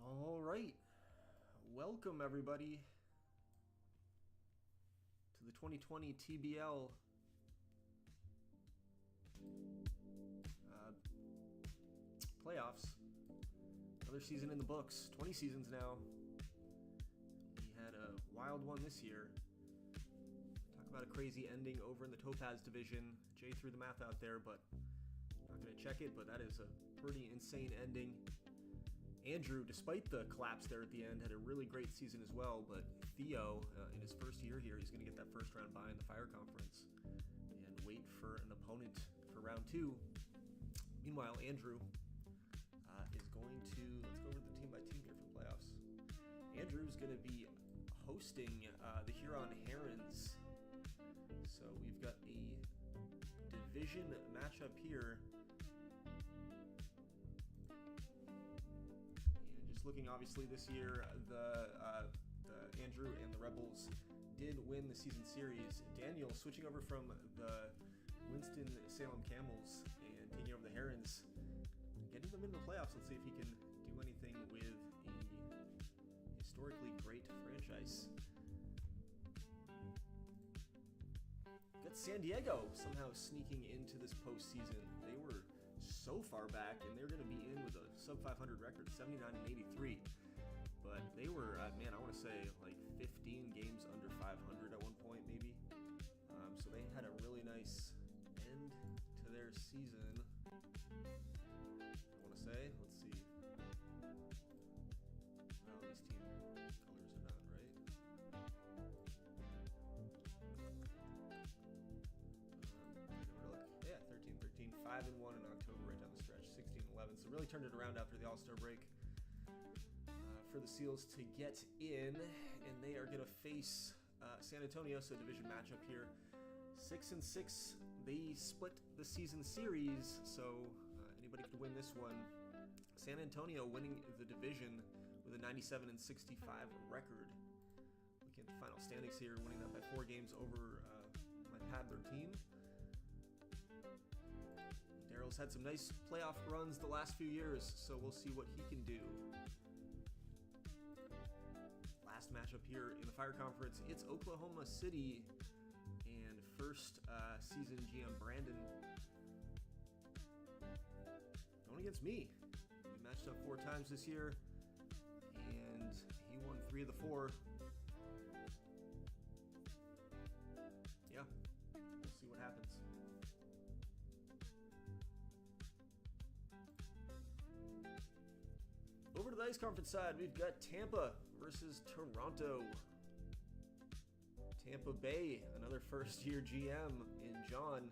All right, welcome everybody to the 2020 TBL playoffs. Another season in the books, 20 seasons now. We had a wild one this year. Talk about a crazy ending over in the Topaz division. Jay threw the math out there, but I'm not going to check it, but that is a pretty insane ending. Andrew, despite the collapse there at the end, had a really great season as well, but Theo, in his first year here, he's going to get that first round bye in the Fire Conference and wait for an opponent for round two. Meanwhile, Andrew is going to, let's go over the team by team here for the playoffs. Andrew's going to be hosting the Huron Herons. So we've got a division matchup here looking obviously this year, the Andrew and the Rebels did win the season series. Daniel switching over from the Winston-Salem Camels and taking over the Herons, getting them in the playoffs. Let's see if he can do anything with a historically great franchise. Got San Diego somehow sneaking into this postseason. They were so far back, and they're going to be in with a sub 500 record, 79 and 83. But they were, man, I want to say like 15 games under 500 at one point, maybe. So they had a really nice end to their season. I want to say, let's see. Oh, these team colors are not right. Yeah, 13-13, 5-1 in October right down the stretch, 16-11. So really turned it around after the All-Star break for the Seals to get in, and they are going to face San Antonio, so division matchup here. 6-6, they split the season series, so anybody could win this one. San Antonio winning the division with a 97 and 65 record. Looking at the final standings here, winning that by 4 games over my Padler team. Daryl's had some nice playoff runs the last few years, so we'll see what he can do. Last matchup here in the Fire Conference, it's Oklahoma City and first season GM Brandon going against me. We matched up 4 times this year, and he won 3 of the 4. Yeah, we'll see what happens. Over to the Ice Conference side, we've got Tampa versus Toronto. Tampa Bay, another first-year GM in John.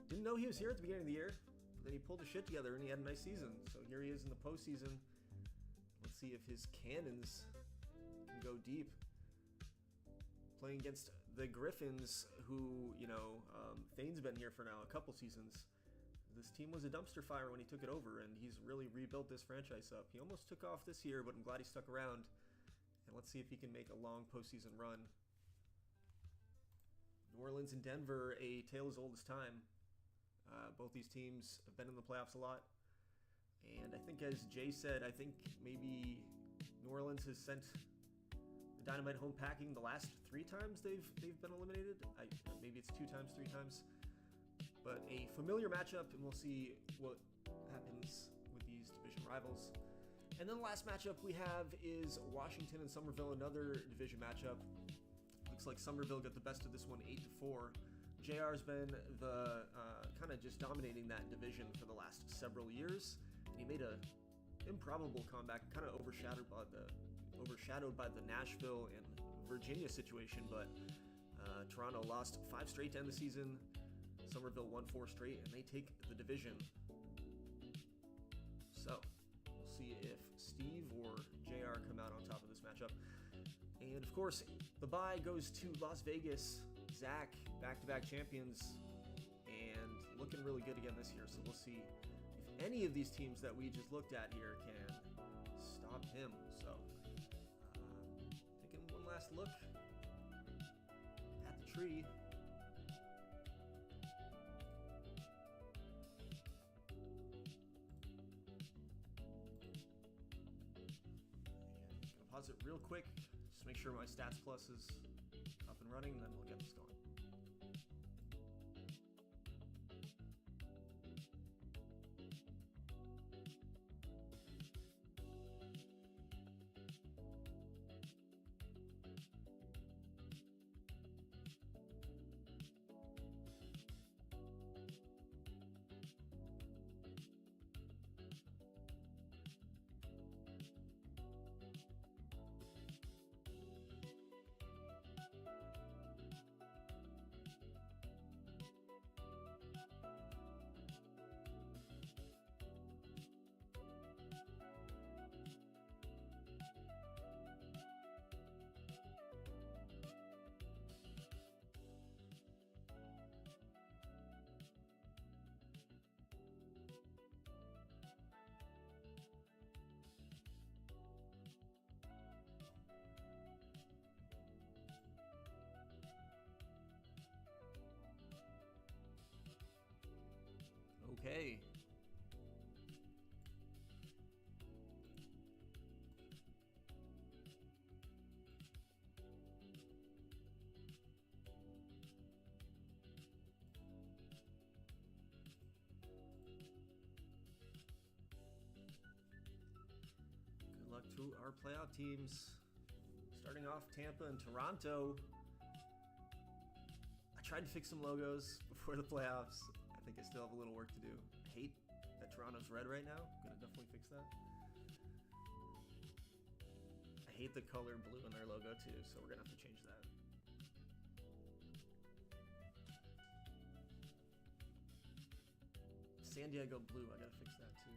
Didn't know he was here at the beginning of the year, but then he pulled his shit together and he had a nice season. So here he is in the postseason. Let's see if his cannons can go deep. Playing against the Griffins, who, you know, Thane's been here for now a couple seasons. This team was a dumpster fire when he took it over, and he's really rebuilt this franchise up. He almost took off this year, but I'm glad he stuck around. And let's see if he can make a long postseason run. New Orleans and Denver, a tale as old as time. Both these teams have been in the playoffs a lot. And I think, as Jay said, I think maybe New Orleans has sent the Dynamite home packing the last 3 times they've been eliminated. Maybe it's 2 times, 3 times. But a familiar matchup, and we'll see what happens with these division rivals. And then the last matchup we have is Washington and Somerville, another division matchup. Looks like Somerville got the best of this one, 8-4. JR's been the kind of just dominating that division for the last several years. And he made a improbable comeback, kind of overshadowed by the Nashville and Virginia situation. But Toronto lost 5 straight to end the season. Somerville won 4 straight, and they take the division. So we'll see if Steve or JR come out on top of this matchup. And of course, the bye goes to Las Vegas. Zach, back-to-back champions, and looking really good again this year. So we'll see if any of these teams that we just looked at here can stop him. So taking one last look at the tree. Pause it real quick, just make sure my Stats Plus is up and running, and then we'll get this going. Okay. Good luck to our playoff teams. Starting off Tampa and Toronto. I tried to fix some logos before the playoffs. I think I still have a little work to do. I hate that Toronto's red right now. I'm gonna definitely fix that. I hate the color blue in their logo too, so we're gonna have to change that. San Diego blue, I gotta fix that too.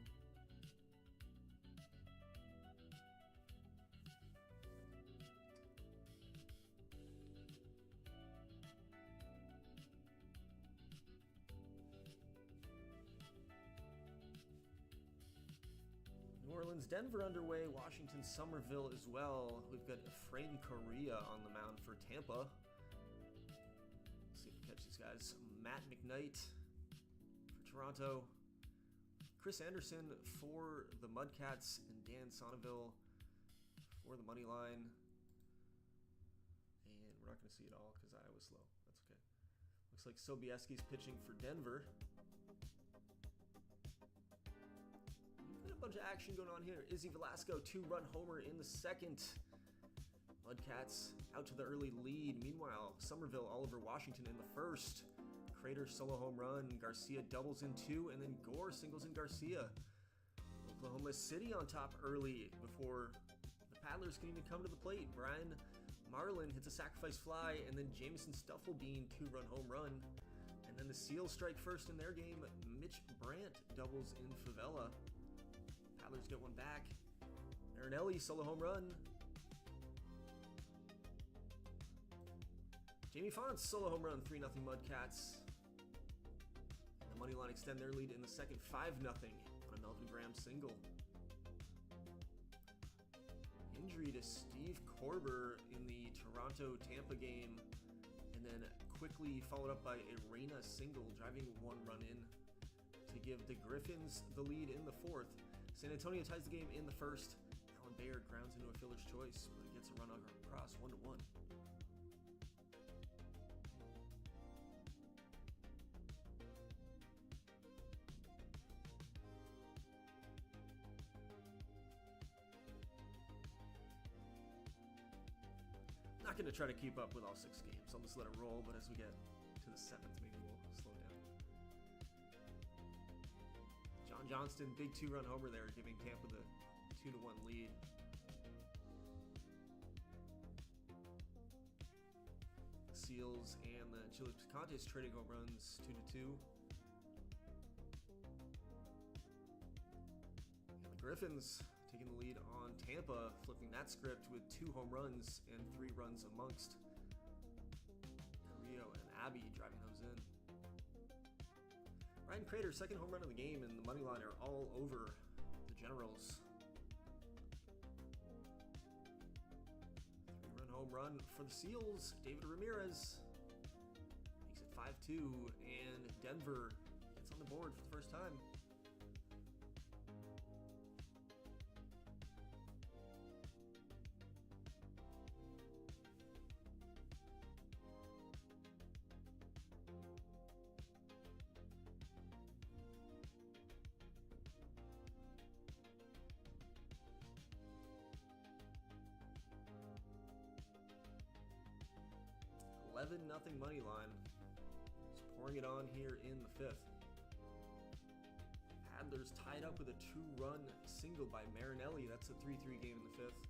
New Orleans, Denver underway, Washington, Somerville as well. We've got Efrain Correa on the mound for Tampa. Let's see if we catch these guys. Matt McKnight for Toronto. Chris Anderson for the Mudcats, and Dan Sonneville for the money line. And we're not going to see it all because I was slow. That's okay. Looks like Sobieski's pitching for Denver. We've got a bunch of action going on here. Izzy Velasco, 2-run homer in the second. Mudcats out to the early lead. Meanwhile, Somerville, Oliver Washington in the first. Crater solo home run. Garcia doubles in 2, and then Gore singles in Garcia. Oklahoma City on top early before the Paddlers can even come to the plate. Brian Marlin hits a sacrifice fly, and then Jameson Stufflebean 2-run home run. And then the Seals strike first in their game. Mitch Brandt doubles in Favela. Paddlers get one back. Marinelli solo home run. Jamie Fonts solo home run, 3-0 Mudcats. And the Moneyline extend their lead in the second, 5-0 on a Melvin Graham single. Injury to Steve Korber in the Toronto-Tampa game, and then quickly followed up by a Reyna single, driving 1 run in to give the Griffins the lead in the fourth. San Antonio ties the game in the first. Alan Baird grounds into a fielder's choice, but he gets a run across 1-1. Not going to try to keep up with all 6 games. I'll just let it roll, but as we get to the 7th, maybe we'll slow down. John Johnston, big 2-run homer there, giving Tampa the 2-1 lead. The Seals and the Chile Picantes trading home runs 2-2. And the Griffins taking the lead on Tampa, flipping that script with 2 home runs and 3 runs amongst. Carrillo and Abbey driving those in. Ryan Crater, 2nd home run of the game, and the Moneyline are all over the Generals. 3-run home run for the Seals. David Ramirez makes it 5-2, and Denver gets on the board for the first time. Nothing money line. Just pouring it on here in the 5th. Paddlers tied up with a 2-run single by Marinelli. That's a 3-3 game in the 5th.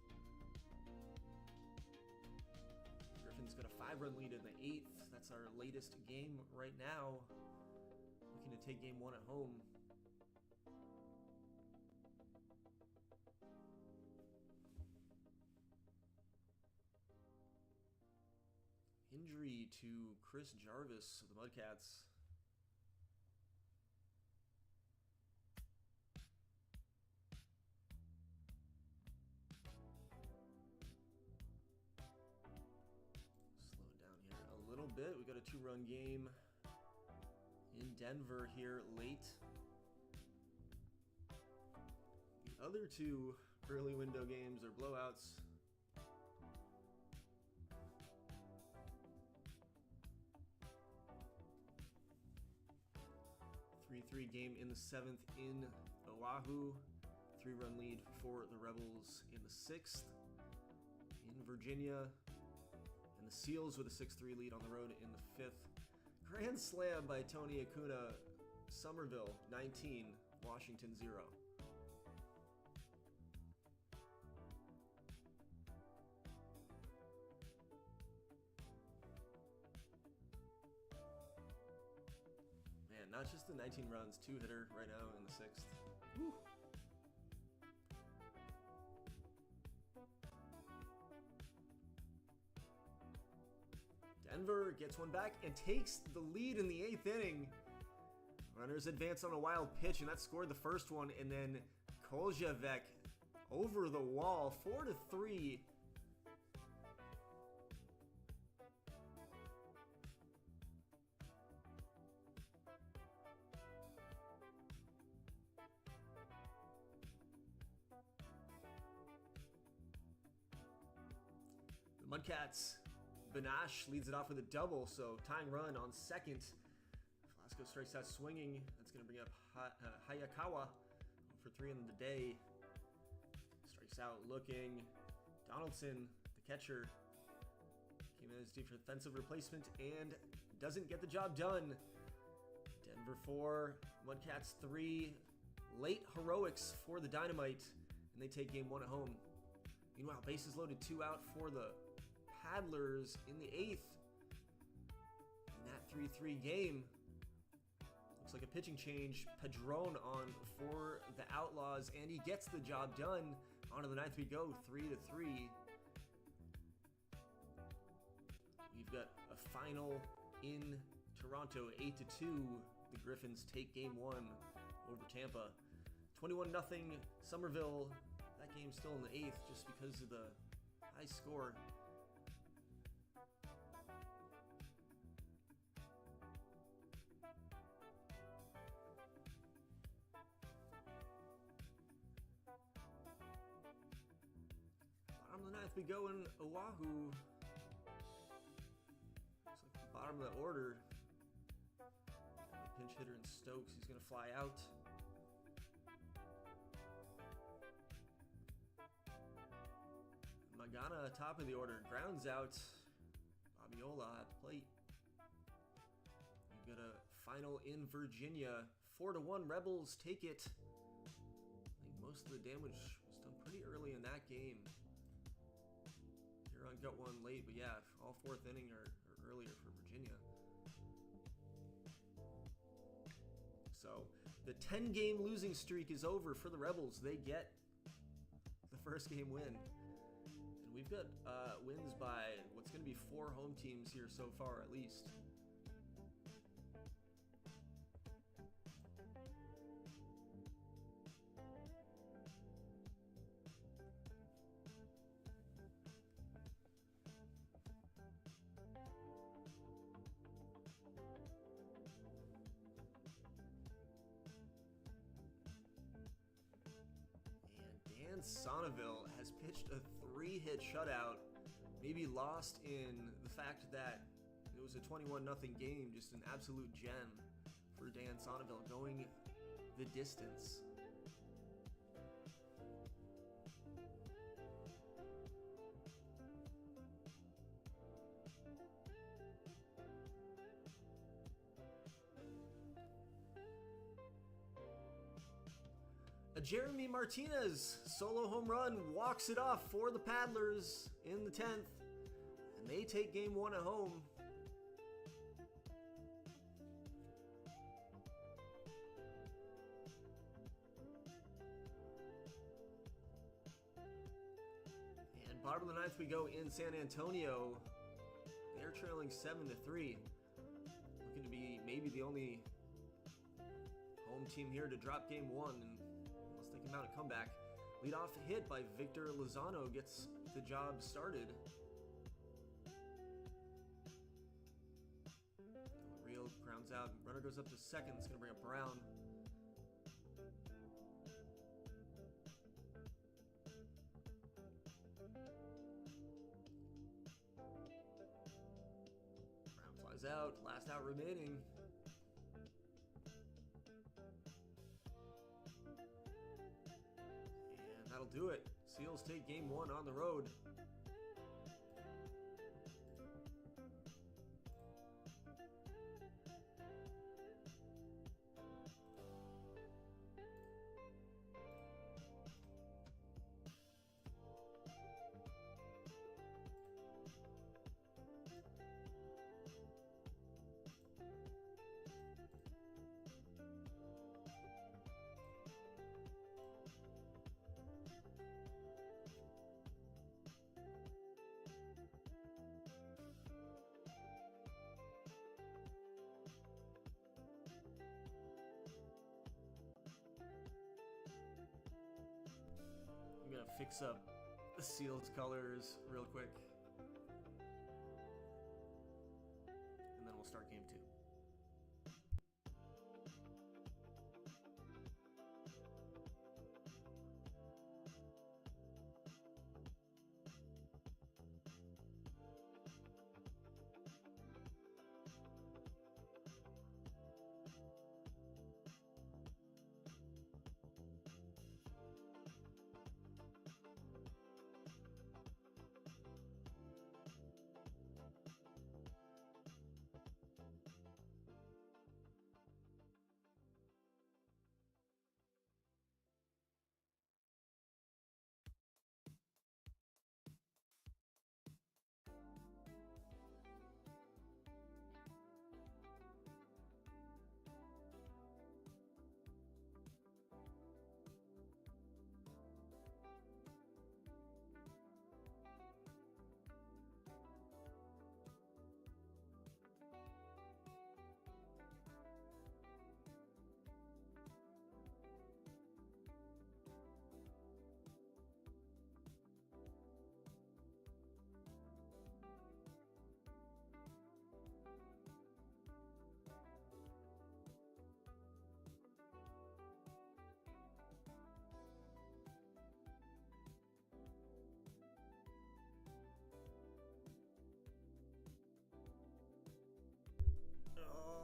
Griffins got a 5-run lead in the 8th. That's our latest game right now. Looking to take game 1 at home. Injury to Chris Jarvis of the Mudcats. Slow it down here a little bit. We got a 2-run game. in Denver here late. The other two early window games are blowouts. 3-3 game in the 7th in Oahu. 3-run lead for the Rebels in the 6th. In Virginia. And the Seals with a 6-3 lead on the road in the 5th. Grand slam by Tony Acuna. Somerville 19, Washington 0. Man, not just the 19 runs, 2-hitter right now in the 6th. Woo. Denver gets one back and takes the lead in the 8th inning. Runners advance on a wild pitch, and that scored the first one. And then Koljavec over the wall, 4-3. The Mudcats. Benash leads it off with a double, so tying run on second. Flasco strikes out swinging. That's going to bring up Hayakawa for 3 in the day. Strikes out looking. Donaldson, the catcher, came in as defensive replacement and doesn't get the job done. Denver 4, Mudcats 3. Late heroics for the Dynamite, and they take game 1 at home. Meanwhile, bases loaded, 2 out for the Paddlers in the 8th. In that 3-3 game, looks like a pitching change. Padron on for the Outlaws, and he gets the job done. On to the 9th we go, 3-3. We've got a final in Toronto, 8-2. The Griffins take game 1 over Tampa. 21-0 Somerville. That game's still in the 8th just because of the high score. Bottom of the 9th we go in Oahu. Looks like the bottom of the order. Pinch hitter in Stokes. He's going to fly out. Magana, top of the order, grounds out. Babiola at the plate. We've got a final in Virginia. 4-1 Rebels take it. I think most of the damage was done pretty early in that game. Huron got one late, but yeah, all 4th inning or earlier for Virginia. So the 10-game losing streak is over for the Rebels. They get the first game win. And we've got wins by what's going to be 4 home teams here so far at least. Sonneville has pitched a 3-hit shutout, maybe lost in the fact that it was a 21-0 game, just an absolute gem for Dan Sonneville going the distance. Jeremy Martinez, solo home run, walks it off for the Paddlers in the 10th, and they take game 1 at home. And bottom of the 9th we go in San Antonio. They're trailing 7-3. Looking to be maybe the only home team here to drop game 1 and they can mount a comeback. Leadoff hit by Victor Lozano gets the job started. Real grounds runs out. Runner goes up to second. It's going to bring up Brown. Brown flies out. Last out remaining. And that'll do it. Seals take game 1 on the road. I'm gonna fix up the Seals colors real quick, and then we'll start game 2.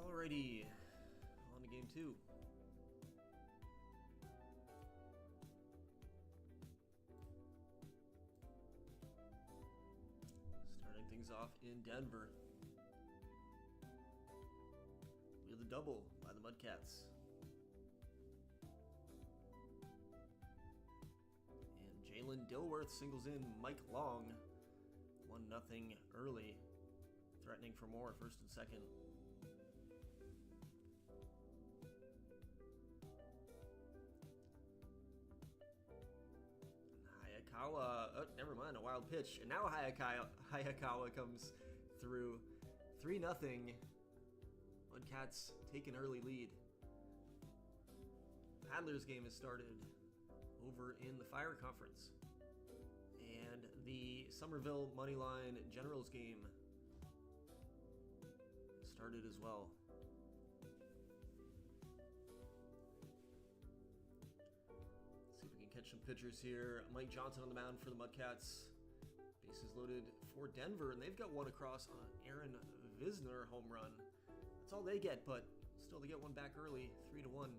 Alrighty, on to game 2. Starting things off in Denver. We have the double by the Mudcats. And Jalen Dilworth singles in Mike Long. 1-0 early. Threatening for more, first and second. Oh, never mind, a wild pitch. And now Hayakawa comes through. 3-0. Mudcats take an early lead. Paddlers game has started over in the Fire Conference. And the Somerville Moneyline Generals game started as well. Catch some pitchers here. Mike Johnson on the mound for the Mudcats. Bases loaded for Denver, and they've got one across on Aaron Visner home run. That's all they get, but still they get one back early, 3-1.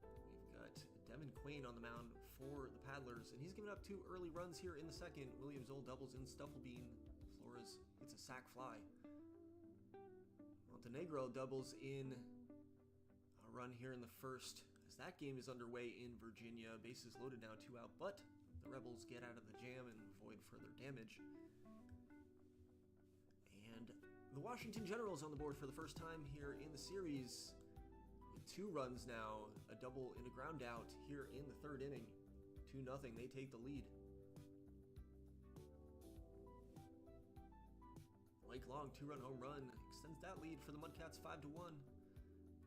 We've got Devin Quain on the mound for the Paddlers, and he's given up 2 early runs here in the second. Williams Old doubles in Stufflebean. Flores gets a sac fly. Montenegro doubles in a run here in the first. That game is underway in Virginia. Bases loaded now, 2 out, but the Rebels get out of the jam and avoid further damage. And the Washington Generals on the board for the first time here in the series with 2 runs now, a double and a ground out here in the 3rd inning. 2-0, they take the lead. Mike Long, 2-run home run, extends that lead for the Mudcats 5-1.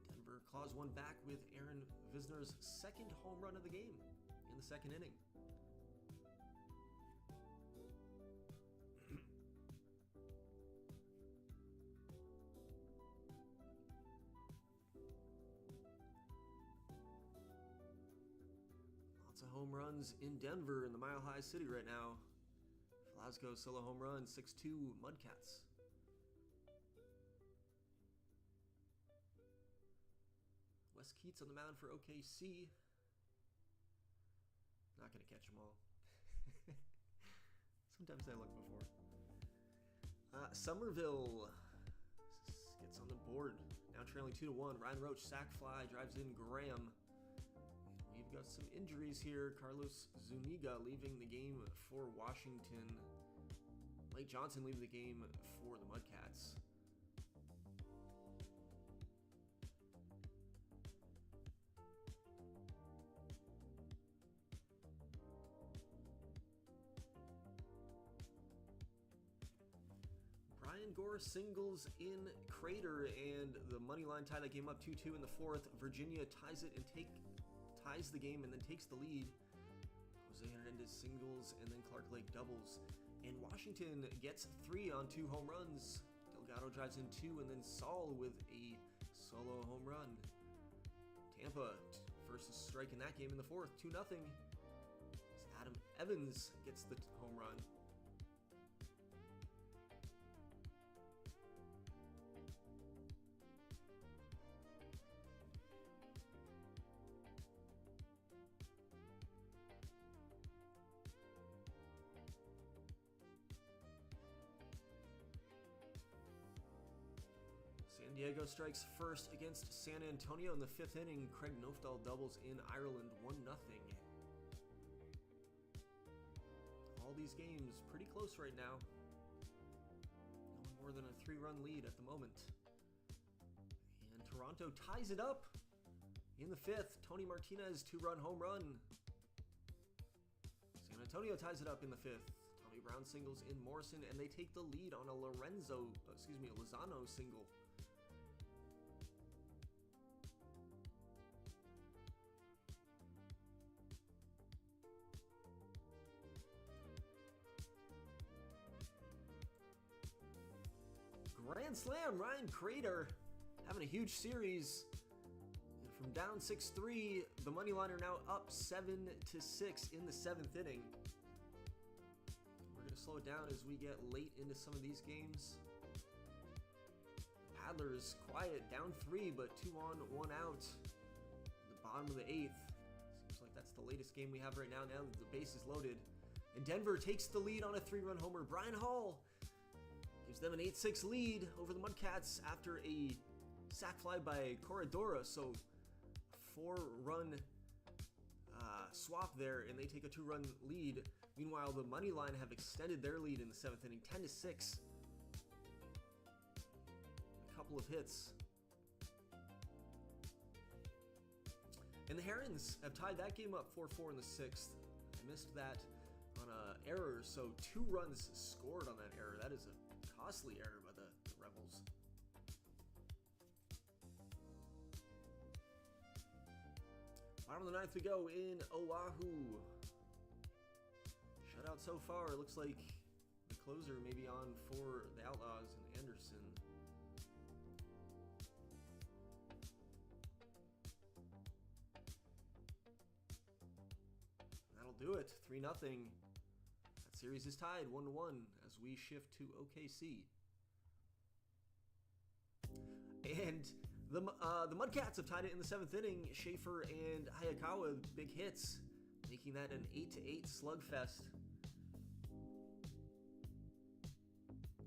Denver claws one back with Aaron Visner's 2nd home run of the game in the 2nd inning. runs in Denver in the Mile High City right now. Velasco solo home run, 6-2 Mudcats. Wes Keats on the mound for OKC. Not going to catch them all. Sometimes I look before. Somerville gets on the board. Now trailing 2-1. Ryan Roach, sac fly, drives in Graham. We've got some injuries here. Carlos Zuniga leaving the game for Washington. Blake Johnson leaving the game for the Mudcats. Brian Gore singles in Crater, and the money line tied that game up 2-2 in the fourth. Virginia ties it and ties the game and then takes the lead. Jose Hernandez singles and then Clark Lake doubles. And Washington gets 3 on 2 home runs. Delgado drives in 2 and then Saul with a solo home run. Tampa first strike in that game in the fourth, 2-0. Adam Evans gets the home run. San Diego strikes first against San Antonio in the 5th inning. Craig Nofdahl doubles in Ireland, 1-0. All these games pretty close right now. No more than a 3-run lead at the moment. And Toronto ties it up in the 5th. Tony Martinez 2-run home run. San Antonio ties it up in the 5th. Tommy Brown singles in Morrison, and they take the lead on a Lozano single. Grand slam, Ryan Crater having a huge series. And from down 6-3, the money line are now up 7-6 in the 7th inning. We're going to slow it down as we get late into some of these games. Paddlers quiet, down 3, but 2 on, 1 out. At the bottom of the 8th. Seems like that's the latest game we have right now that the base is loaded. And Denver takes the lead on a 3-run homer. Brian Hall gives them an 8-6 lead over the Mudcats after a sac fly by Corredora. So 4-run swap there, and they take a 2-run lead. Meanwhile, the money line have extended their lead in the 7th inning, 10-6. A couple of hits. And the Herons have tied that game up 4-4 in the 6th. I missed that on an error, so 2 runs scored on that error. That is a costly error by the Rebels. Bottom of the 9th we go in Oahu. Shutout so far. It looks like the closer may be on for the Outlaws and Anderson. That'll do it. 3-0. That series is tied 1-1 as we shift to OKC. And the Mudcats have tied it in the 7th inning. Schaefer and Hayakawa big hits, making that an 8-8 slugfest.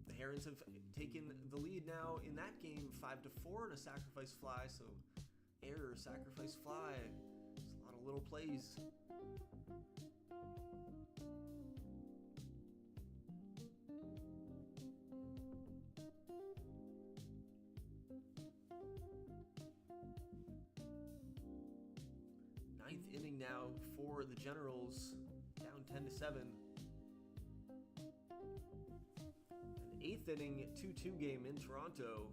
The Herons have taken the lead now in that game 5-4 on a sacrifice fly. So error, sacrifice fly. There's a lot of little plays. Inning now for the Generals, down 10-7. An 8th inning 2-2 game in Toronto.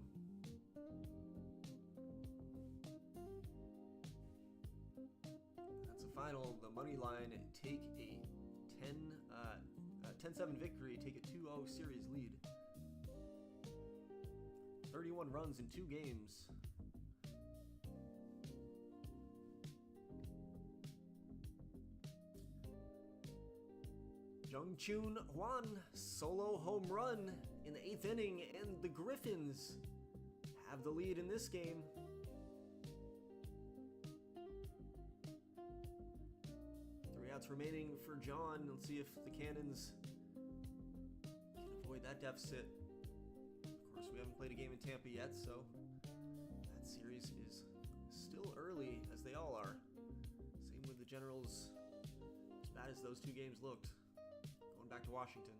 That's the final. The money line take a 10-7 victory, take a 2-0 series lead. 31 runs in 2 games. Jung-Chun Hwan, solo home run in the 8th inning, and the Griffins have the lead in this game. Three outs remaining for John. Let's see if the Cannons can avoid that deficit. Of course, we haven't played a game in Tampa yet, so that series is still early, as they all are. Same with the Generals. As bad as those two games looked, going back to Washington.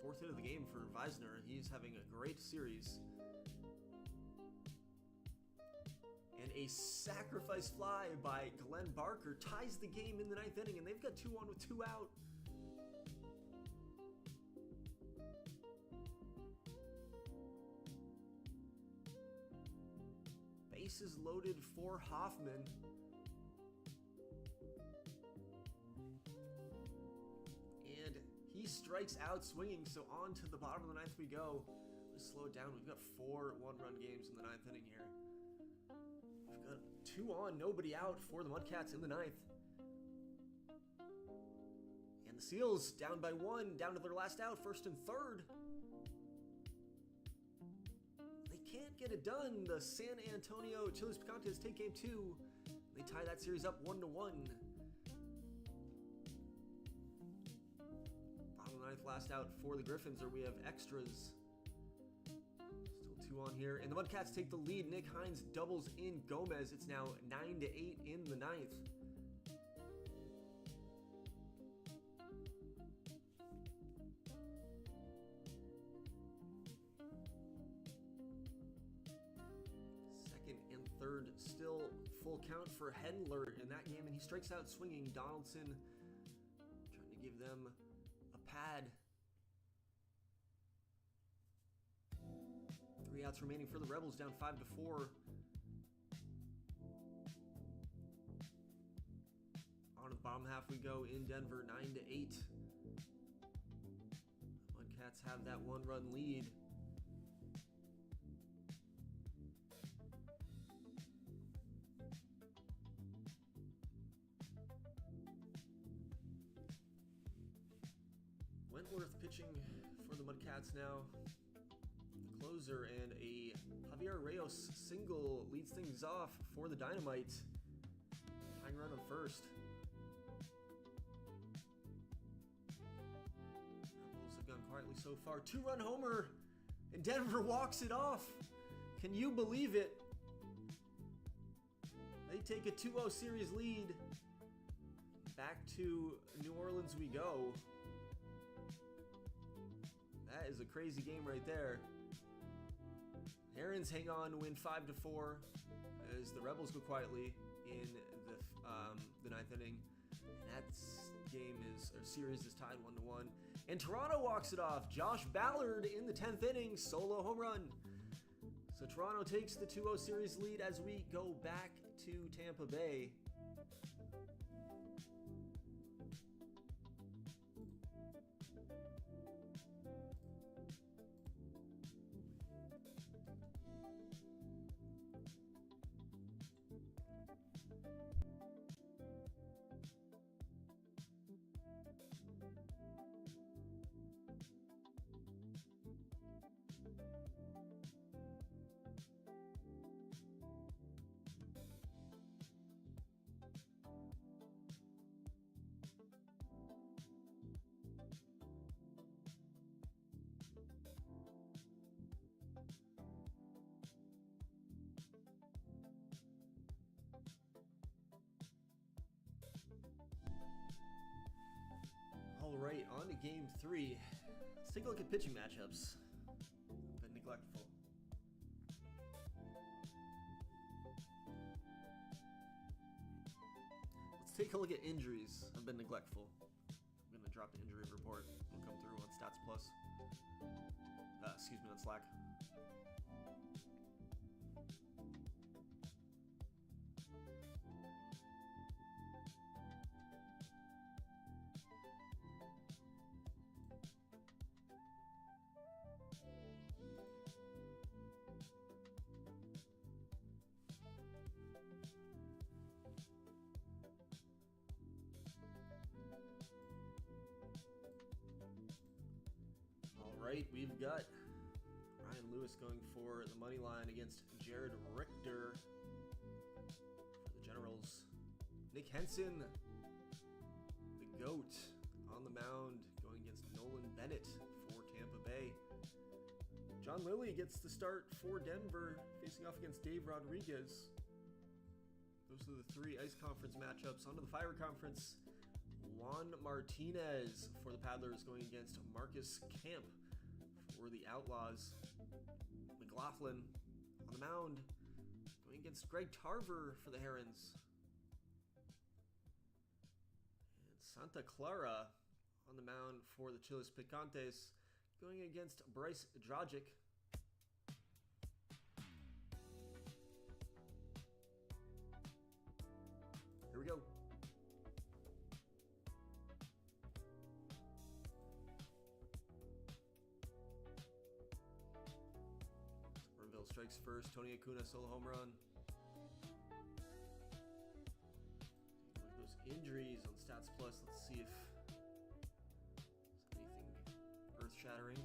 Fourth hit of the game for Weisner. He's having a great series. And a sacrifice fly by Glenn Barker ties the game in the 9th inning, and they've got 2 on with 2 out. Bases loaded for Hoffman. And he strikes out swinging, so on to the bottom of the 9th we go. Let's slow it down. We've got 4 one-run games in the 9th inning here. We've got 2 on, nobody out for the Mudcats in the 9th. And the Seals down by 1, down to their last out, 1st and 3rd. Can't get it done. The San Antonio Chiles Picantes take game 2. They tie that series up 1-1. Bottom of the 9th, last out for the Griffins, or we have extras. Still 2 on here, and the Mudcats take the lead. Nick Hines doubles in Gomez. It's now 9-8 in the 9th. Third, still full count for Hendler in that game, and he strikes out swinging. Donaldson trying to give them a pad. 3 outs remaining for the Rebels, down 5-4. On to the bottom half we go in Denver, 9-8. Mudcats have that 1-run lead. Wentworth pitching for the Mudcats now. The closer, and a Javier Reyes single leads things off for the Dynamite. Tying run on first. Rebels have gone quietly so far. 2-run homer, and Denver walks it off. Can you believe it? They take a 2-0 series lead. Back to New Orleans we go. That is a crazy game right there. Herons hang on to win 5-4 as the Rebels go quietly in the 9th inning. And that series is tied 1-1. And Toronto walks it off. Josh Ballard in the 10th inning, solo home run. So Toronto takes the 2-0 series lead as we go back to Tampa Bay. All right, on to game 3. Let's take a look at pitching matchups. Been neglectful. Let's take a look at injuries. I've been neglectful. I'm going to drop the injury report. It'll come through on Stats Plus. Excuse me, on Slack. right, we've got Ryan Lewis going for the money line against Jared Richter for the Generals. Nick Henson, the GOAT, on the mound going against Nolan Bennett for Tampa Bay. John Lilly gets the start for Denver, facing off against Dave Rodriguez. Those are the three Ice Conference matchups. On to the Fire Conference. Juan Martinez for the Paddlers going against Marcus Camp for the Outlaws. McLaughlin on the mound going against Greg Tarver for the Herons. And Santa Clara on the mound for the Chiles Picantes going against Bryce Dragic. Here we go. Orville strikes first. Tony Acuna solo home run. Look at those injuries on Stats Plus. Let's see if there's anything earth-shattering.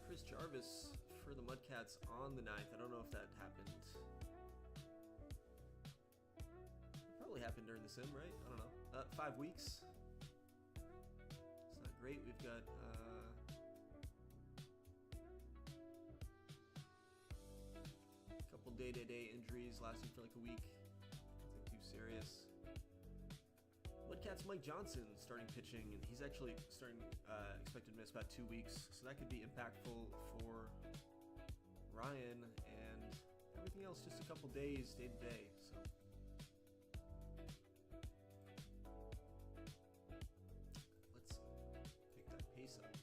Chris Jarvis for the Mudcats on the 9th. I don't know if that happened. It probably happened during the sim, right? I don't know. 5 weeks. It's not great. We've got a couple day-to-day injuries lasting for like a week. Nothing too serious. Mudcats Mike Johnson starting pitching, and he's actually expected to miss about 2 weeks, so that could be impactful for Ryan, and everything else just a couple days, day to day. So let's pick that pace up.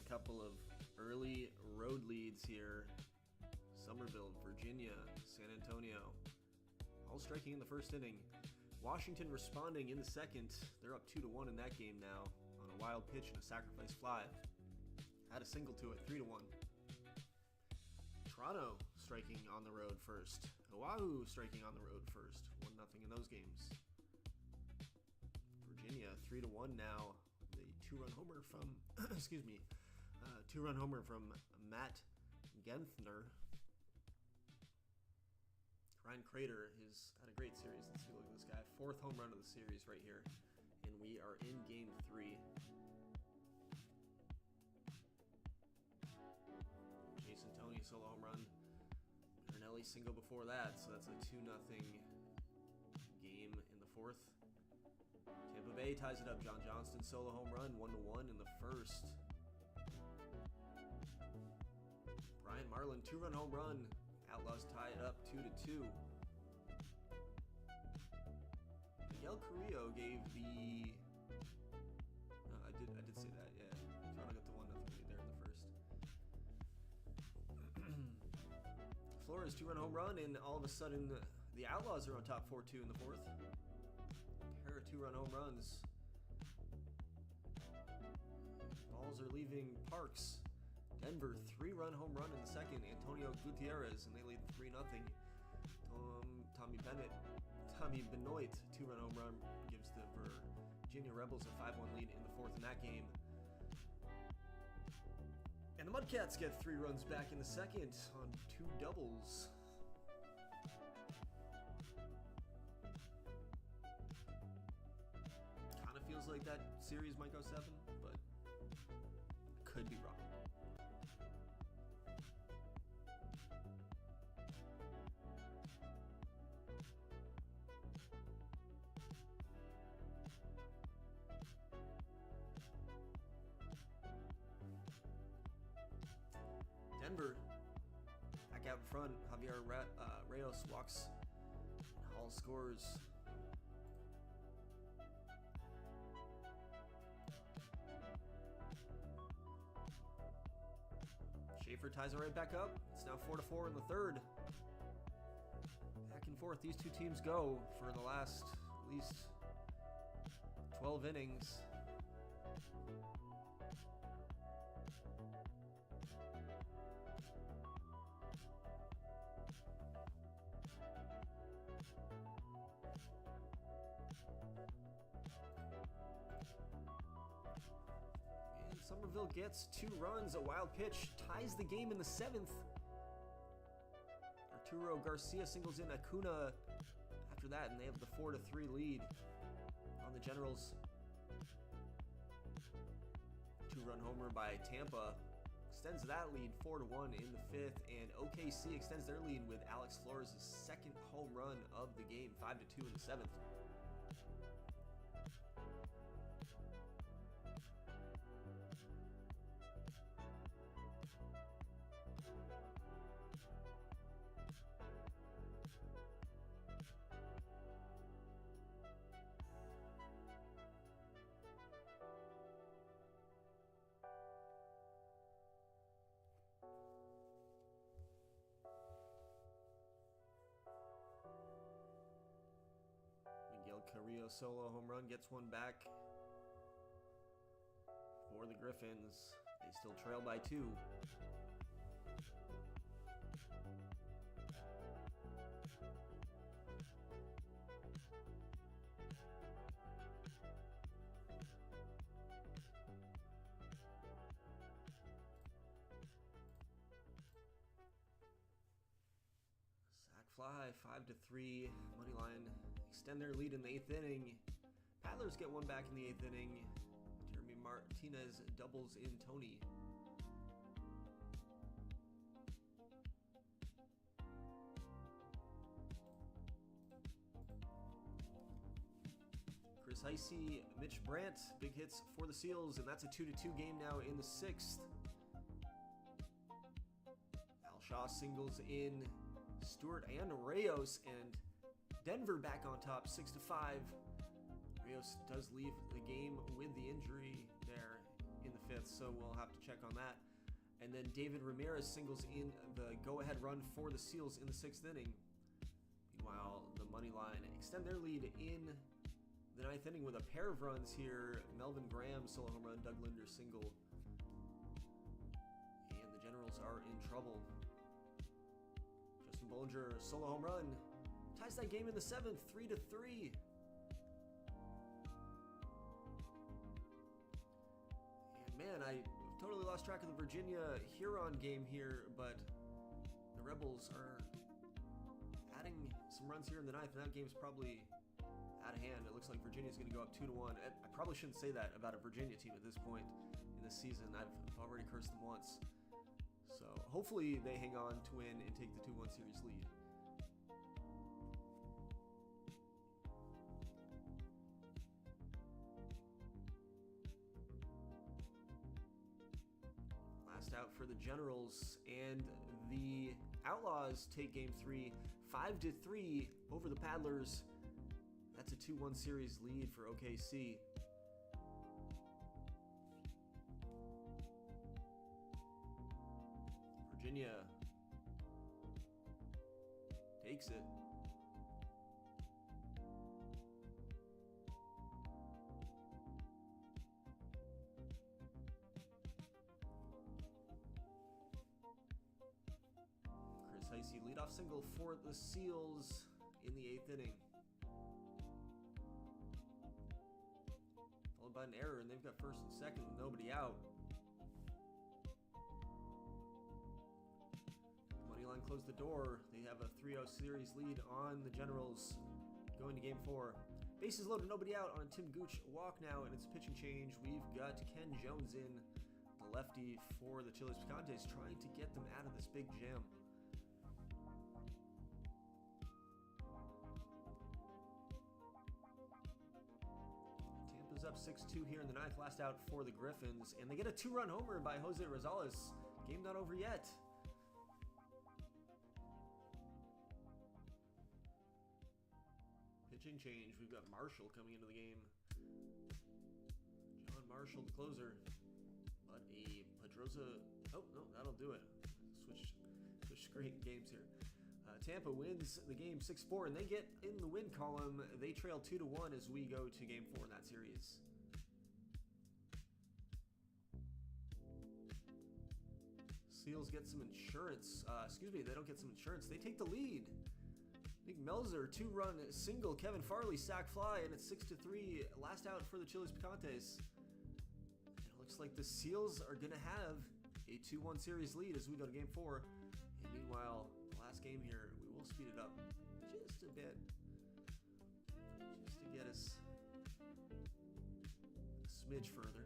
Couple of early road leads here. Somerville, Virginia, San Antonio, all striking in the first inning. Washington responding in the second. They're up 2-1 in that game now on a wild pitch and a sacrifice fly. Had a single to it, 3-1. Toronto striking on the road first. Oahu striking on the road first. 1-0 in those games. Virginia 3-1 now. The two-run homer from excuse me. Two-run homer from Matt Genthner. Ryan Crater has had a great series. Let's see a look at this guy. 4th home run of the series right here. And we are in game 3. Jason Toney solo home run. Marinelli single before that, so that's a 2-0 game in the 4th. Tampa Bay ties it up. John Johnston solo home run, 1-1 in the first. Brian Marlin, 2-run home run. Outlaws tie it up 2-2. Miguel Carrillo gave the... I did say that, yeah. Toronto got the 1-0 lead there in the first. Flores, 2-run home run, and all of a sudden the Outlaws are on top 4-2 in the 4th. Pair of 2-run home runs. Balls are leaving Parks. Denver, 3-run home run in the second. Antonio Gutierrez, and they lead 3-0. Tommy Benoit, 2-run home run, gives the Virginia Rebels a 5-1 lead in the 4th in that game. And the Mudcats get 3 runs back in the second on 2 doubles. Feels like that series might go 7, but could be wrong. Denver back out in front. Javier Reyes walks and Hall scores. Schaefer ties it right back up. It's now 4-4 in the third. Back and forth these two teams go for the last at least 12 innings. Somerville gets 2 runs, a wild pitch, ties the game in the 7th. Arturo Garcia singles in Acuna after that, and they have the 4-3 lead on the Generals. 2-run homer by Tampa extends that lead 4-1 in the 5th, and OKC extends their lead with Alex Flores' second home run of the game, 5-2 in the 7th. Carrillo solo home run gets one back for the Griffins. They still trail by 2. Sac fly, 5-3, money line. Extend their lead in the 8th inning. Paddlers get one back in the 8th inning. Jeremy Martinez doubles in Tony. Chris Heisey, Mitch Brandt, big hits for the Seals, and that's a 2-2 game now in the 6th. Al Shaw singles in Stewart and Reyes, and Denver back on top, 6-5. Reyes does leave the game with the injury there in the 5th, so we'll have to check on that. And then David Ramirez singles in the go-ahead run for the Seals in the 6th inning. Meanwhile, the money line extend their lead in the 9th inning with a pair of runs here. Melvin Graham solo home run, Doug Linder single. And the Generals are in trouble. Justin Bollinger solo home run. Ties that game in the 7th, 3-3. And man, I totally lost track of the Virginia-Huron game here, but the Rebels are adding some runs here in the 9th, and that game's probably out of hand. It looks like Virginia's going to go up 2-1. I probably shouldn't say that about a Virginia team at this point in the season. I've already cursed them once. So hopefully they hang on to win and take the 2-1 series lead. Out for the Generals, and the Outlaws take game 3, 5-3 over the Paddlers. That's a 2-1 series lead for OKC. Virginia takes it. Heisey leadoff single for the Seals in the 8th inning. Followed by an error, and they've got first and second with nobody out. Moneyline closed the door. They have a 3-0 series lead on the Generals going to game 4. Bases loaded, nobody out on Tim Gooch. Walk now, and it's a pitching change. We've got Ken Jones in, the lefty for the Chili's Picantes, trying to get them out of this big jam. Tampa's up 6-2 here in the ninth. Last out for the Griffins, and they get a 2-run homer by Jose Rosales. Game not over yet. Pitching change. We've got Marshall coming into the game. John Marshall, the closer. But a Pedroza. Oh, no, that'll do it. Switch screen games here. Tampa wins the game 6-4, and they get in the win column. They trail 2-1 as we go to game 4 in that series. Seals get some insurance. They don't get some insurance. They take the lead. Nick Melzer, 2-run single. Kevin Farley, sac fly, and it's 6-3. Last out for the Chili's Picantes. And it looks like the Seals are going to have a 2-1 series lead as we go to game 4. And meanwhile, last game here, we will speed it up just a bit. Just to get us a smidge further.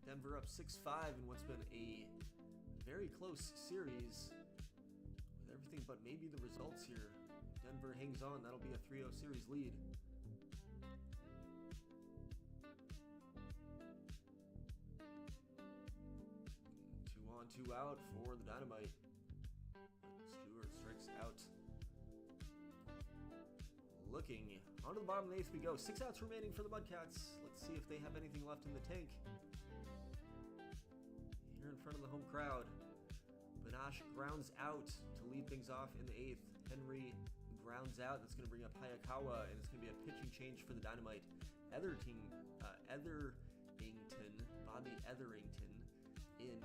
Denver up 6-5 in what's been a very close series with everything but maybe the results here. Denver hangs on. That'll be a 3-0 series lead. 2 on, 2 out for the Dynamite. Stewart strikes out. Looking onto the bottom of the 8th we go. 6 outs remaining for the Mudcats. Let's see if they have anything left in the tank. Here in front of the home crowd, Banash grounds out to lead things off in the 8th. Henry grounds out. That's going to bring up Hayakawa, and it's going to be a pitching change for the Dynamite. Bobby Etherington in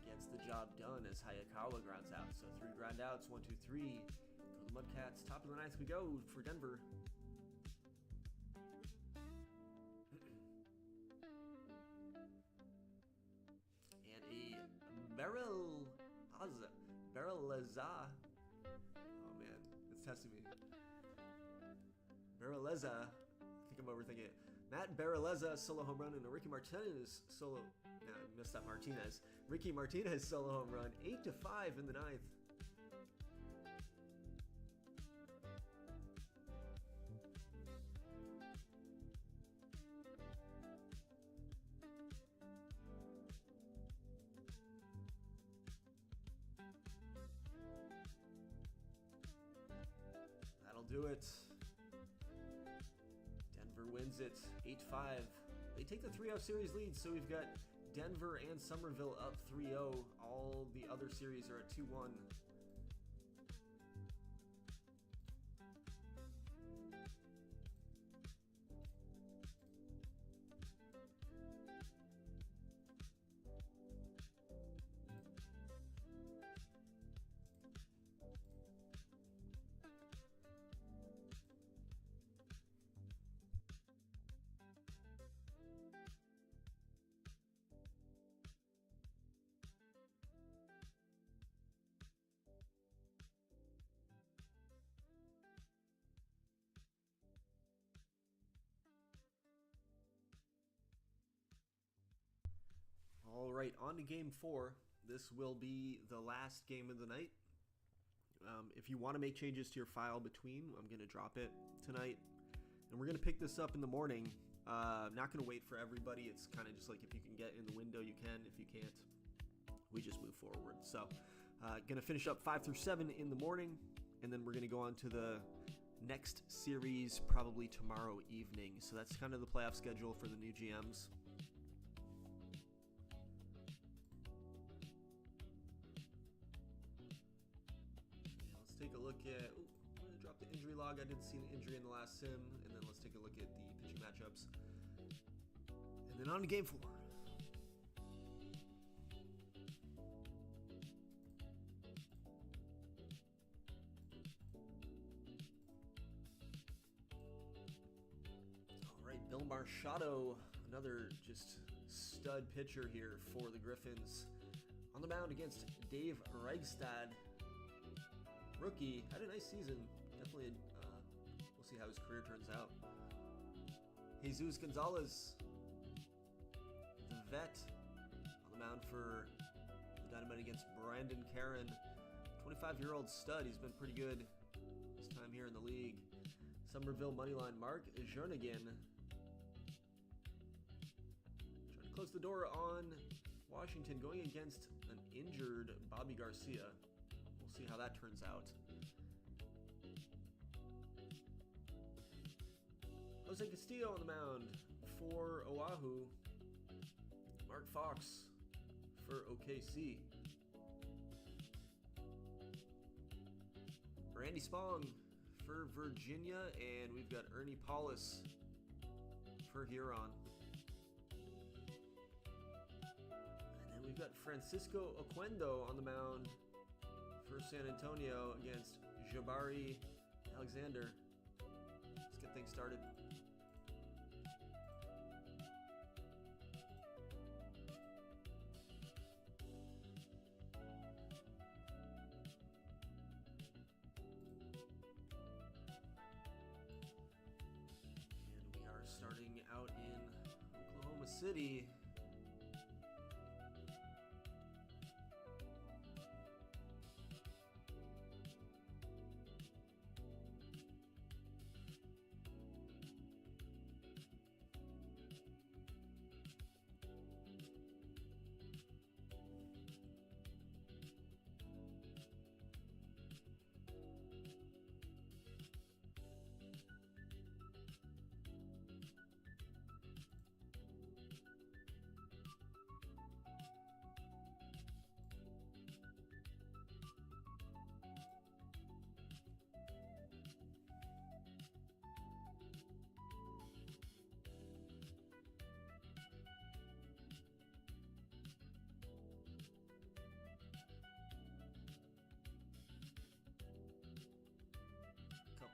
gets the job done as Hayakawa grounds out. So 3 ground outs, 1, 2, 3 for the Mudcats. Top of the 9th we go for Denver. Barreleza. Oh man, it's testing me. Barreleza. I think I'm overthinking it. Matt Barreleza solo home run and a Ricky Martinez solo. No, I missed that Martinez. Ricky Martinez solo home run. 8-5 in the 9th. Do it. Denver wins it 8-5. They take the 3-0 series lead, so we've got Denver and Somerville up 3-0. All the other series are at 2-1. All right, on to game 4. This will be the last game of the night. If you want to make changes to your file between, I'm going to drop it tonight. And we're going to pick this up in the morning. I'm not going to wait for everybody. It's kind of just like if you can get in the window, you can. If you can't, we just move forward. So going to finish up 5 through 7 in the morning. And then we're going to go on to the next series probably tomorrow evening. So that's kind of the playoff schedule for the new GMs. Take a look at, I'm going to drop the injury log. I didn't see an injury in the last sim. And then let's take a look at the pitching matchups. And then on to game 4. All right, Bill Marchado, another just stud pitcher here for the Griffins. On the mound against Dave Reichstad. Rookie, had a nice season. Definitely, we'll see how his career turns out. Jesus Gonzalez, the vet, on the mound for the Dynamite against Brandon Caron. 25-year-old stud. He's been pretty good his time here in the league. Somerville moneyline, Mark Jernigan. Trying to close the door on Washington, going against an injured Bobby Garcia. We'll see how that turns out. Jose Castillo on the mound for Oahu. Mark Fox for OKC. Randy Spong for Virginia, and we've got Ernie Paulus for Huron. And then we've got Francisco Oquendo on the mound for San Antonio against Jabari Alexander. Let's get things started. Starting out in Oklahoma City.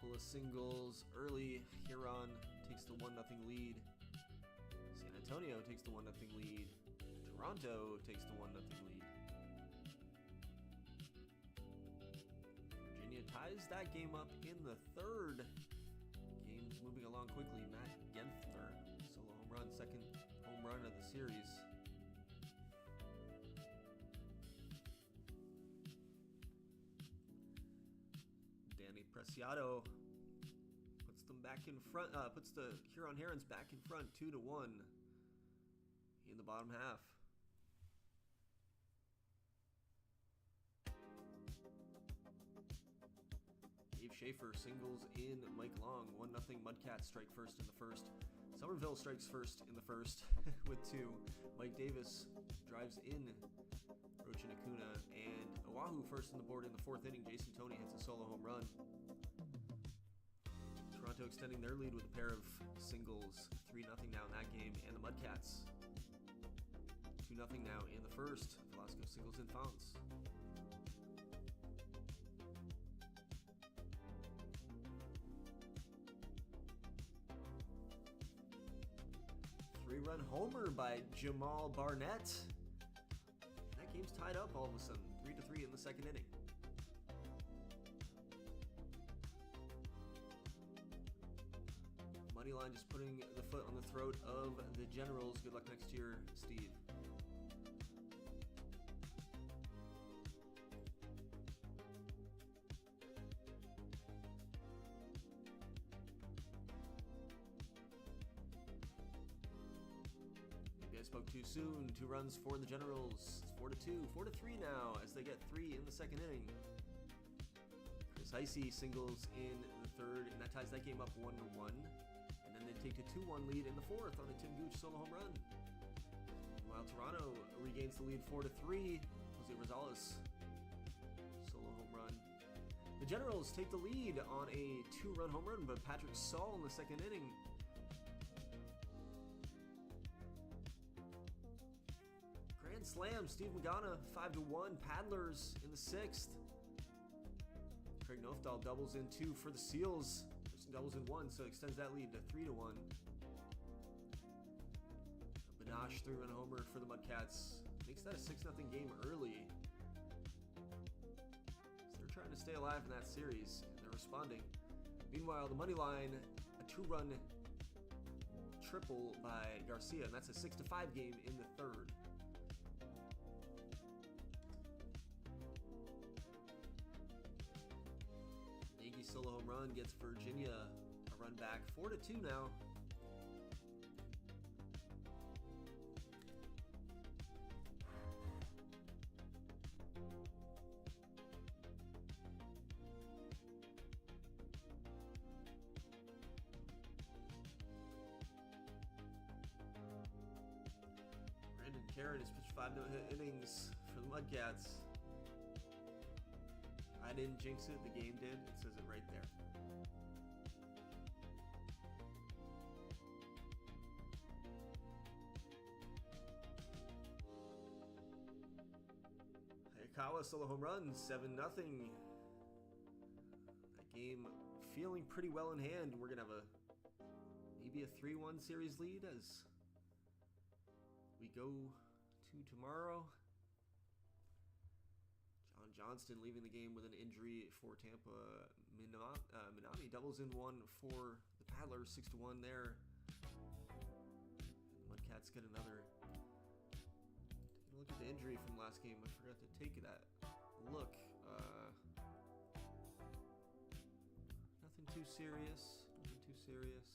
Couple of singles early. Huron takes the 1-0 lead. San Antonio takes the 1-0 lead. Toronto takes the 1-0 lead. Virginia ties that game up in the third. Game's moving along quickly. Matt Genther, solo home run, second home run of the series. Danny Preciado puts them back in front. Puts the Huron Herons back in front, 2-1 in the bottom half. Dave Schaefer singles in Mike Long. 1-0 Mudcats strike first in the first. Somerville strikes first in the first with 2. Mike Davis drives in Rochin Acuna, and Oahu first on the board in the fourth inning. Jason Toney hits a solo home run. Toronto extending their lead with a pair of singles. 3-0 now in that game, and the Mudcats 2-0 now in the first. Velasco singles in Founts. Three-run homer by Jamal Barnett. That game's tied up all of a sudden, 3-3 in the second inning. Moneyline just putting the foot on the throat of the Generals. Good luck next year, Steve. Maybe I spoke too soon. 2 runs for the Generals. 4-2, 4-3 now as they get 3 in the second inning. Chris Heisey singles in the third, and that ties that game up 1-1. And then they take a 2-1 lead in the fourth on a Tim Gooch solo home run. While Toronto regains the lead 4-3, Jose Rosales solo home run. The Generals take the lead on a 2-run home run, but Patrick Saul in the second inning. Grand slam, Steve Magana, 5-1. Paddlers in the sixth. Craig Nofdahl doubles in 2 for the Seals. Doubles in 1, so extends that lead to 3-1. Nosh 3-run homer for the Mudcats. Makes that a 6-0 game early. So they're trying to stay alive in that series, and they're responding. Meanwhile, the money line, a 2-run triple by Garcia, and that's a 6-5 game in the third. Nagy solo home run gets Virginia a run back, 4-2 now. Karen has pitched 5 no-hit innings for the Mudcats. I didn't jinx it, the game did. It says it right there. Hayakawa solo home run, 7-0. That game feeling pretty well in hand. We're gonna have maybe a 3-1 series lead as we go to tomorrow. John Johnston leaving the game with an injury for Tampa. Minami doubles in one for the Paddlers, 6-1 there. The Mudcats get another. Taking a look at the injury from last game. I forgot to take that look. Nothing too serious. Nothing too serious.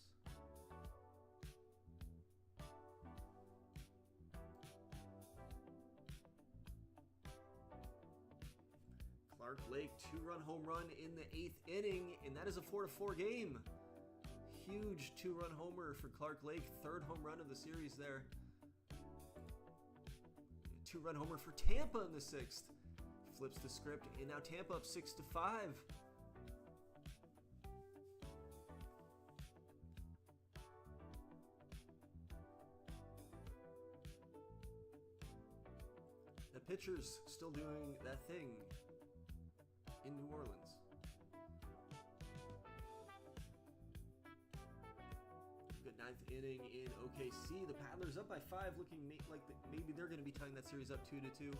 Clark Lake 2-run home run in the 8th inning, and that is a 4-4 game. Huge 2-run homer for Clark Lake, 3rd home run of the series there. 2-run homer for Tampa in the 6th. Flips the script, and now Tampa up 6-5. The pitcher's still doing that thing in New Orleans. Good 9th inning in OKC. The Paddlers up by 5, looking like maybe they're going to be tying that series up 2-2.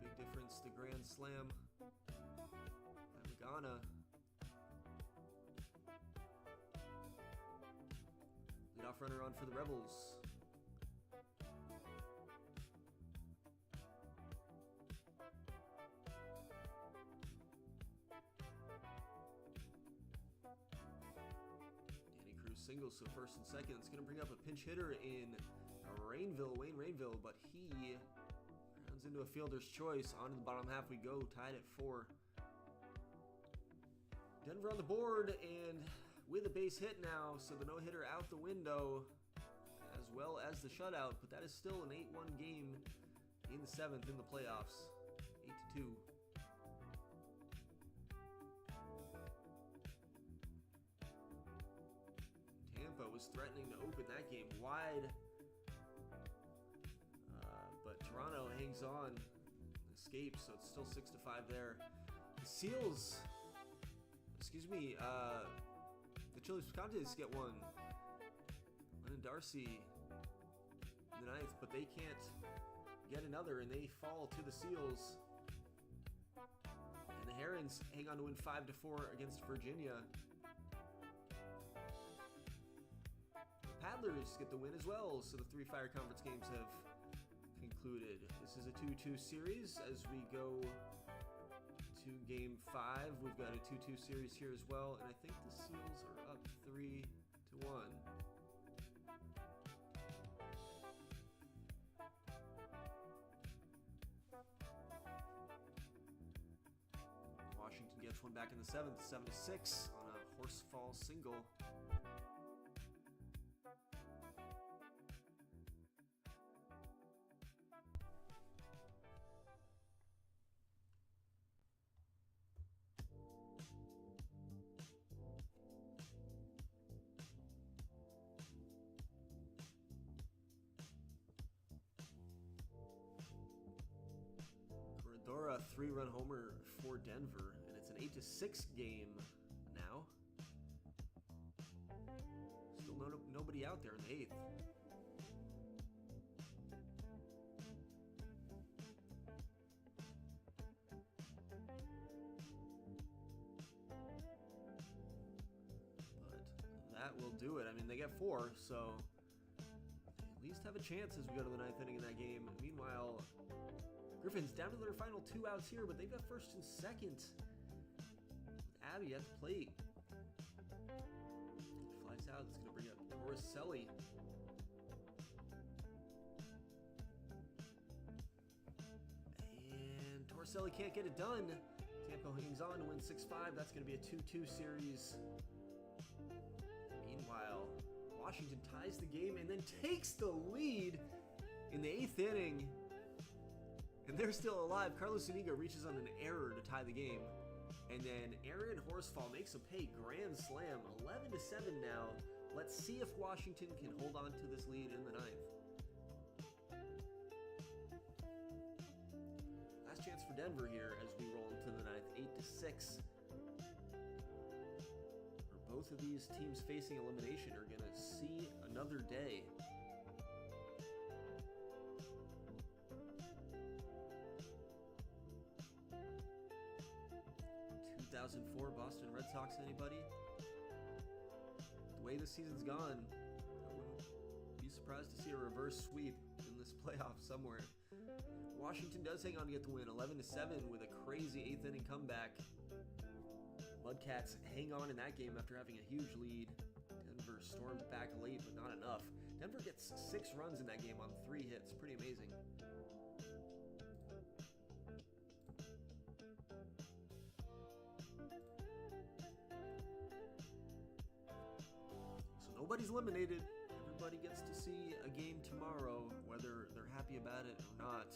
Big difference, the grand slam by Magana. Leadoff runner on for the Rebels. Single, so first and second. It's going to bring up a pinch hitter in Wayne Rainville, but he rounds into a fielder's choice. On to the bottom half we go, tied at 4. Denver on the board, and with a base hit now, so the no-hitter out the window, as well as the shutout, but that is still an 8-1 game in the 7th in the playoffs, 8-2. Was threatening to open that game wide, but Toronto hangs on, escapes, so it's still 6-5 there. The Seals, the Chili Picantes get one. Lennon Darcy in the 9th, but they can't get another, and they fall to the Seals. And the Herons hang on to win 5-4 against Virginia. Paddlers get the win as well, so the 3 Fire Conference games have concluded. This is a 2-2 series as we go to Game 5. We've got a 2-2 series here as well, and I think the Seals are up 3-1. Washington gets one back in the 7th, 7-6 on a horsefall single. Dora 3-run homer for Denver, and it's an 8-6 game now. Still nobody nobody out there in the 8th. That will do it. I mean, they get 4, so they at least have a chance as we go to the 9th inning in that game. Meanwhile, Griffins down to their final 2 outs here, but they've got first and second with Abby at the plate. He flies out. It's going to bring up Torricelli. And Torricelli can't get it done. Tampa hangs on to win 6-5. That's going to be a 2-2 series. Meanwhile, Washington ties the game and then takes the lead in the 8th inning. And they're still alive. Carlos Zuniga reaches on an error to tie the game. And then Aaron Horsfall makes a pay grand slam. 11-7 now. Let's see if Washington can hold on to this lead in the 9th. Last chance for Denver here as we roll into the 9th. 8-6. Both of these teams facing elimination are going to see another day. 2004 Boston Red Sox, anybody? The way the season's gone, I wouldn't be surprised to see a reverse sweep in this playoff somewhere. Washington does hang on to get the win, 11-7 with a crazy 8th inning comeback. Mudcats hang on in that game after having a huge lead. Denver stormed back late, but not enough. Denver gets 6 runs in that game on 3 hits. Pretty amazing. So nobody's eliminated. Everybody gets to see a game tomorrow, whether they're happy about it or not.